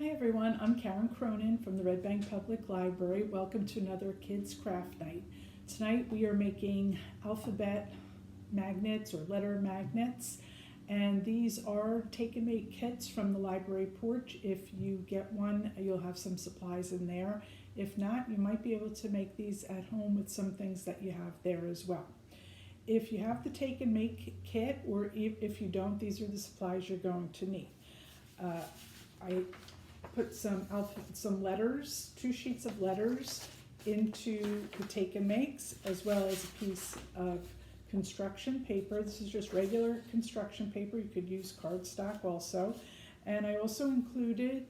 Hi everyone, I'm Karen Cronin from the Red Bank Public Library. Welcome to another Kids Craft Night. Tonight we are making alphabet magnets or letter magnets, and these are take and make kits from the library porch. If you get one, you'll have some supplies in there. If not, you might be able to make these at home with some things that you have there as well. If you have the take and make kit, or if you don't, these are the supplies you're going to need. I put some letters, 2 sheets of letters into the take and makes, as well as a piece of construction paper. This is just regular construction paper. You could use cardstock also. And I also included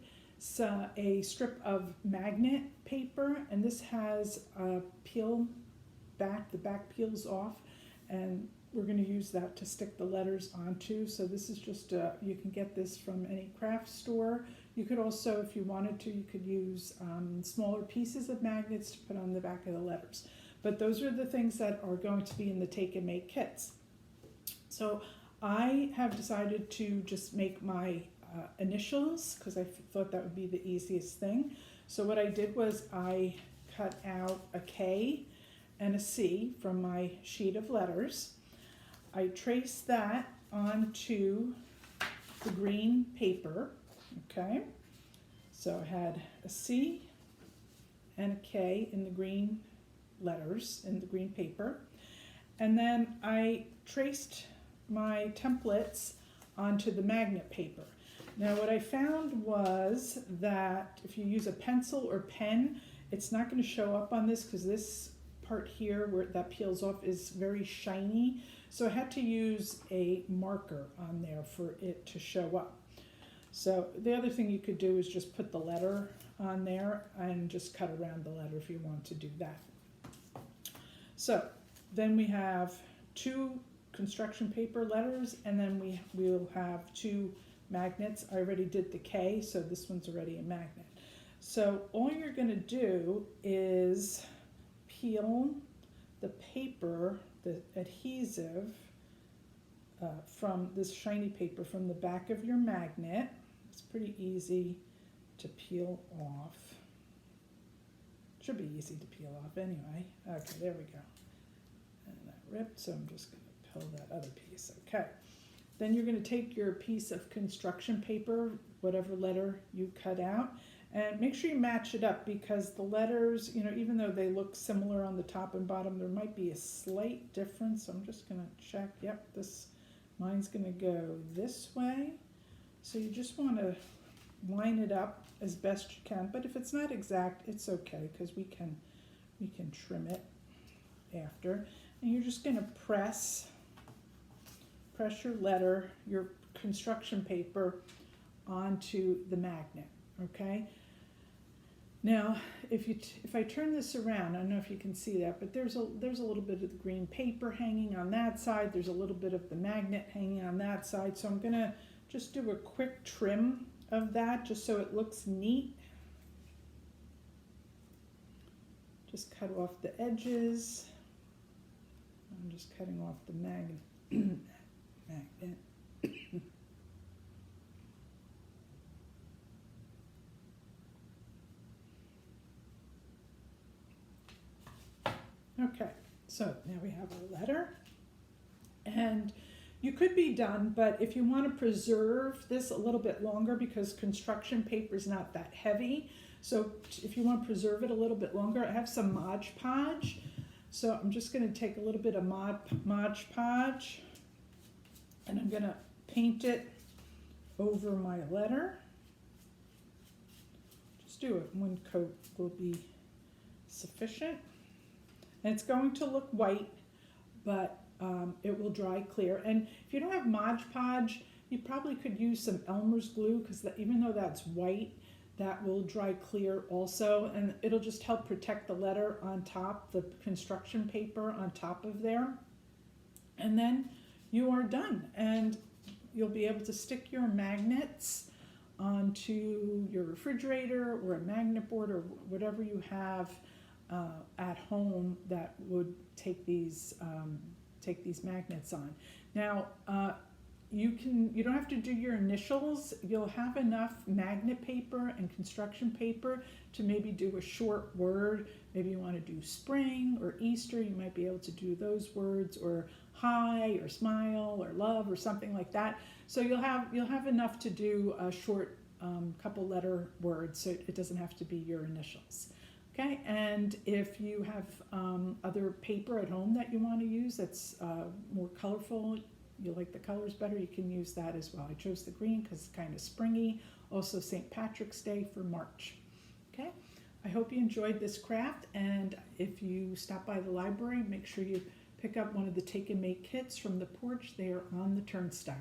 a strip of magnet paper, and this has a peel back. The back peels off, and we're going to use that to stick the letters onto. So this is just you can get this from any craft store. You could also, if you wanted to, you could use smaller pieces of magnets to put on the back of the letters. But those are the things that are going to be in the take and make kits. So I have decided to just make my initials, because I thought that would be the easiest thing. So what I did was I cut out a K and a C from my sheet of letters. I traced that onto the green paper. Okay, so I had a C and a K in the green letters in the green paper, and then I traced my templates onto the magnet paper. Now what I found was that if you use a pencil or pen, it's not going to show up on this because this part here where that peels off is very shiny, so I had to use a marker on there for it to show up. So the other thing you could do is just put the letter on there and just cut around the letter if you want to do that. So then we have 2 construction paper letters, and then we'll have 2 magnets. I already did the K, so this one's already a magnet. So all you're going to do is peel the paper, the adhesive, from this shiny paper from the back of your magnet. It's pretty easy to peel off. Should be easy to peel off anyway. Okay, there we go. And that ripped, so I'm just going to peel that other piece. Okay. Then you're going to take your piece of construction paper, whatever letter you cut out, and make sure you match it up, because the letters, even though they look similar on the top and bottom, there might be a slight difference. So I'm just going to check. Yep, mine's going to go this way. So you just want to line it up as best you can. But if it's not exact, it's okay, because we can trim it after. And you're just going to press your construction paper onto the magnet. Okay. Now, if I turn this around, I don't know if you can see that, but there's a little bit of the green paper hanging on that side. There's a little bit of the magnet hanging on that side. So I'm going to just do a quick trim of that, just so it looks neat. Just cut off the edges. I'm just cutting off the magnet. Okay, so now we have our letter, and you could be done, but if you want to preserve this a little bit longer, because construction paper is not that heavy, so if you want to preserve it a little bit longer, I have some Mod Podge. So I'm just going to take a little bit of Mod Podge, and I'm going to paint it over my letter. Just do it. 1 coat will be sufficient. And it's going to look white, but it will dry clear. And if you don't have Mod Podge, you probably could use some Elmer's glue, because even though that's white, that will dry clear also, and it'll just help protect the letter on top, the construction paper on top of there. And then you are done, and you'll be able to stick your magnets onto your refrigerator or a magnet board or whatever you have at home that would take these magnets on. Now, you don't have to do your initials. You'll have enough magnet paper and construction paper to maybe do a short word. Maybe you want to do spring or Easter, you might be able to do those words, or hi or smile or love or something like that. So you'll have enough to do a short couple letter words, so it doesn't have to be your initials. Okay, and if you have other paper at home that you want to use that's more colorful, you like the colors better, you can use that as well. I chose the green because it's kind of springy. Also St. Patrick's Day for March. Okay, I hope you enjoyed this craft, and if you stop by the library, make sure you pick up one of the Take and Make kits from the porch. They are on the turnstile.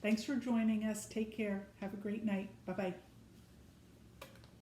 Thanks for joining us. Take care. Have a great night. Bye-bye.